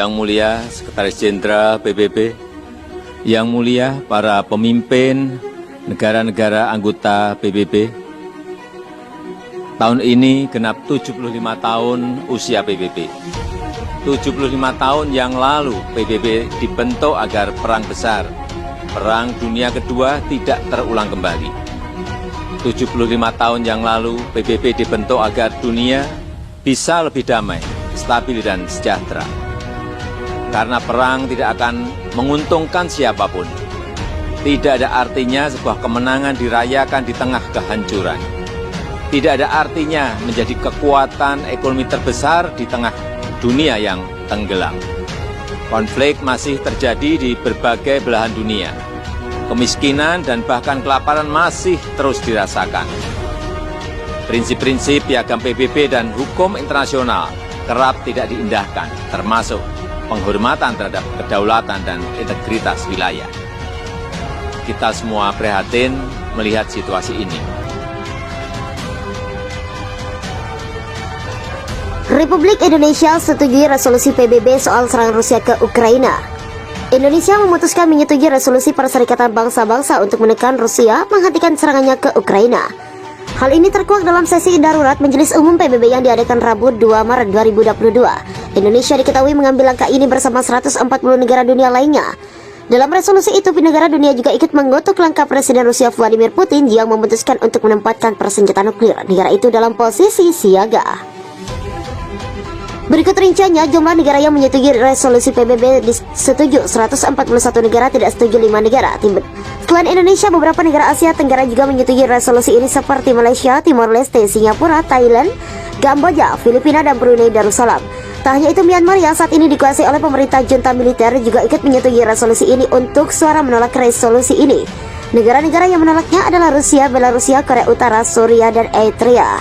Yang Mulia Sekretaris Jenderal PBB, Yang Mulia para pemimpin negara-negara anggota PBB, tahun ini genap 75 tahun usia PBB. 75 tahun yang lalu PBB dibentuk agar perang besar, Perang Dunia Kedua tidak terulang kembali. 75 tahun yang lalu PBB dibentuk agar dunia bisa lebih damai, stabil dan sejahtera. Karena perang tidak akan menguntungkan siapapun. Tidak ada artinya sebuah kemenangan dirayakan di tengah kehancuran. Tidak ada artinya menjadi kekuatan ekonomi terbesar di tengah dunia yang tenggelam. Konflik masih terjadi di berbagai belahan dunia. Kemiskinan dan bahkan kelaparan masih terus dirasakan. Prinsip-prinsip piagam PBB dan hukum internasional kerap tidak diindahkan, termasuk penghormatan terhadap kedaulatan dan integritas wilayah. Kita semua prihatin melihat situasi ini. Republik Indonesia setujui resolusi PBB soal serangan Rusia ke Ukraina. Indonesia memutuskan menyetujui resolusi Perserikatan Bangsa-Bangsa untuk menekan Rusia menghentikan serangannya ke Ukraina. Hal ini terkuak dalam sesi darurat Majelis Umum PBB yang diadakan Rabu 2 Maret 2022. Indonesia diketahui mengambil langkah ini bersama 140 negara dunia lainnya. Dalam resolusi itu, negara dunia juga ikut mengutuk langkah Presiden Rusia Vladimir Putin yang memutuskan untuk menempatkan persenjataan nuklir negara itu dalam posisi siaga. Berikut rinciannya, jumlah negara yang menyetujui resolusi PBB setuju 141 negara, tidak setuju 5 negara. Selain Indonesia, beberapa negara Asia Tenggara juga menyetujui resolusi ini seperti Malaysia, Timor Leste, Singapura, Thailand, Kamboja, Filipina, dan Brunei Darussalam. Tak hanya itu, Myanmar yang saat ini dikuasai oleh pemerintah junta militer juga ikut menyetujui resolusi ini untuk suara menolak resolusi ini. Negara-negara yang menolaknya adalah Rusia, Belarusia, Korea Utara, Suriah, dan Eritrea.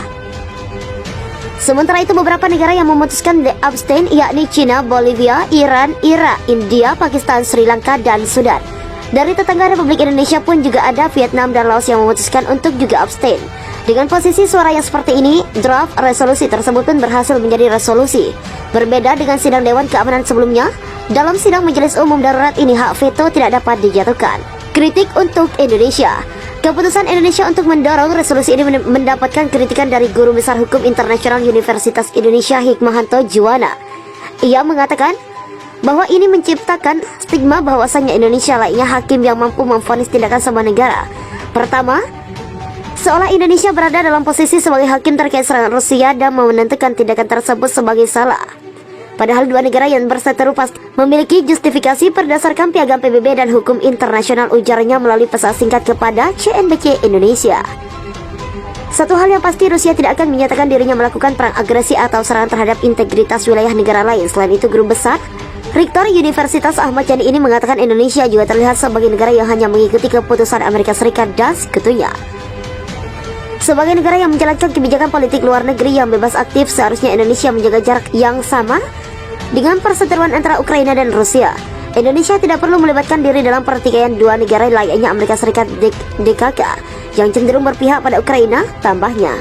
Sementara itu, beberapa negara yang memutuskan abstain yakni China, Bolivia, Iran, Irak, India, Pakistan, Sri Lanka, dan Sudan. Dari tetangga Republik Indonesia pun juga ada Vietnam dan Laos yang memutuskan untuk juga abstain. Dengan posisi suara yang seperti ini, draft resolusi tersebut pun berhasil menjadi resolusi. Berbeda dengan sidang Dewan Keamanan sebelumnya, dalam sidang Majelis Umum Darurat ini hak veto tidak dapat dijatuhkan. Kritik untuk Indonesia. Keputusan Indonesia untuk mendorong resolusi ini mendapatkan kritikan dari Guru Besar Hukum Internasional Universitas Indonesia Hikmahanto Juwana. Ia mengatakan bahwa ini menciptakan stigma bahwasannya Indonesia layaknya hakim yang mampu memvonis tindakan sebuah negara. Pertama, seolah Indonesia berada dalam posisi sebagai hakim terkait serangan Rusia dan menentukan tindakan tersebut sebagai salah. Padahal dua negara yang berseteru pasti memiliki justifikasi berdasarkan piagam PBB dan hukum internasional, ujarnya melalui pesan singkat kepada CNBC Indonesia. Satu hal yang pasti, Rusia tidak akan menyatakan dirinya melakukan perang agresi atau serangan terhadap integritas wilayah negara lain. Selain itu, Guru Besar Rektor Universitas Ahmad Yani ini mengatakan Indonesia juga terlihat sebagai negara yang hanya mengikuti keputusan Amerika Serikat dan sekutunya. Sebagai negara yang menjalankan kebijakan politik luar negeri yang bebas aktif, seharusnya Indonesia menjaga jarak yang sama dengan perseteruan antara Ukraina dan Rusia. Indonesia tidak perlu melibatkan diri dalam pertikaian dua negara layaknya Amerika Serikat DKK yang cenderung berpihak pada Ukraina, tambahnya.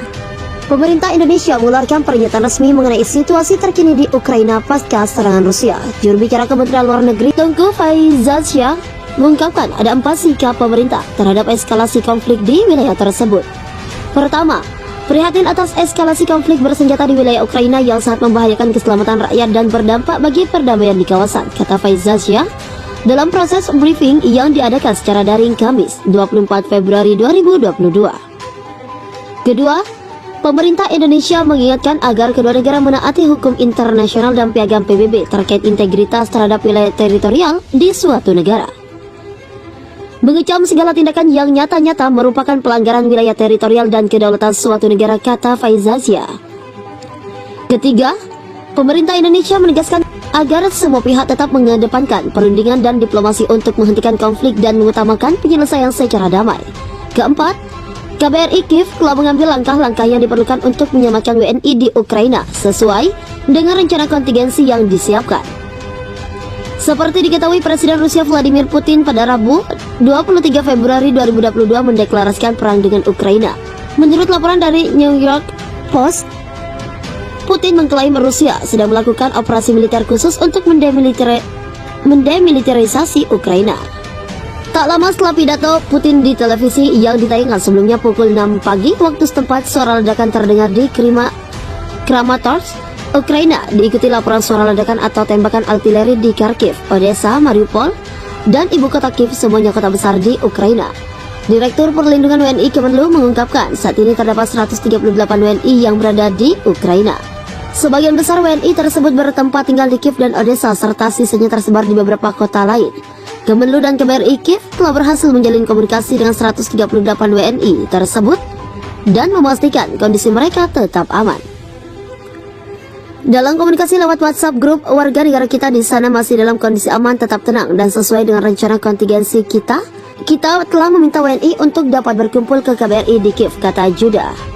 Pemerintah Indonesia mengeluarkan pernyataan resmi mengenai situasi terkini di Ukraina pasca serangan Rusia. Juru bicara Kementerian Luar Negeri Tengku Faizasyah mengungkapkan ada 4 sikap pemerintah terhadap eskalasi konflik di wilayah tersebut. Pertama, prihatin atas eskalasi konflik bersenjata di wilayah Ukraina yang sangat membahayakan keselamatan rakyat dan berdampak bagi perdamaian di kawasan, kata Faizasyah dalam proses briefing yang diadakan secara daring Kamis 24 Februari 2022. Kedua, pemerintah Indonesia mengingatkan agar kedua negara menaati hukum internasional dan piagam PBB terkait integritas terhadap wilayah teritorial di suatu negara. Mengecam segala tindakan yang nyata-nyata merupakan pelanggaran wilayah teritorial dan kedaulatan suatu negara, kata Faizasyah. Ketiga, pemerintah Indonesia menegaskan agar semua pihak tetap mengedepankan perundingan dan diplomasi untuk menghentikan konflik dan mengutamakan penyelesaian secara damai. Keempat, KBRI Kiev telah mengambil langkah-langkah yang diperlukan untuk menyelamatkan WNI di Ukraina sesuai dengan rencana kontingensi yang disiapkan. Seperti diketahui, Presiden Rusia Vladimir Putin pada Rabu 23 Februari 2022 mendeklarasikan perang dengan Ukraina. Menurut laporan dari New York Post, Putin mengklaim Rusia sedang melakukan operasi militer khusus untuk mendemilitarisasi Ukraina. Tak lama setelah pidato Putin di televisi yang ditayangkan sebelumnya pukul 6 pagi waktu setempat, suara ledakan terdengar di Kramatorsk, Ukraina, diikuti laporan suara ledakan atau tembakan artileri di Kharkiv, Odessa, Mariupol, dan ibu kota Kiev, semuanya kota besar di Ukraina. Direktur Perlindungan WNI Kemenlu mengungkapkan saat ini terdapat 138 WNI yang berada di Ukraina. Sebagian besar WNI tersebut bertempat tinggal di Kiev dan Odessa, serta sisanya tersebar di beberapa kota lain. Kemenlu dan KBRI Kiev telah berhasil menjalin komunikasi dengan 138 WNI tersebut dan memastikan kondisi mereka tetap aman. Dalam komunikasi lewat WhatsApp grup, warga negara kita di sana masih dalam kondisi aman, tetap tenang, dan sesuai dengan rencana kontingensi kita telah meminta WNI untuk dapat berkumpul ke KBRI di Kiev, kata Judah.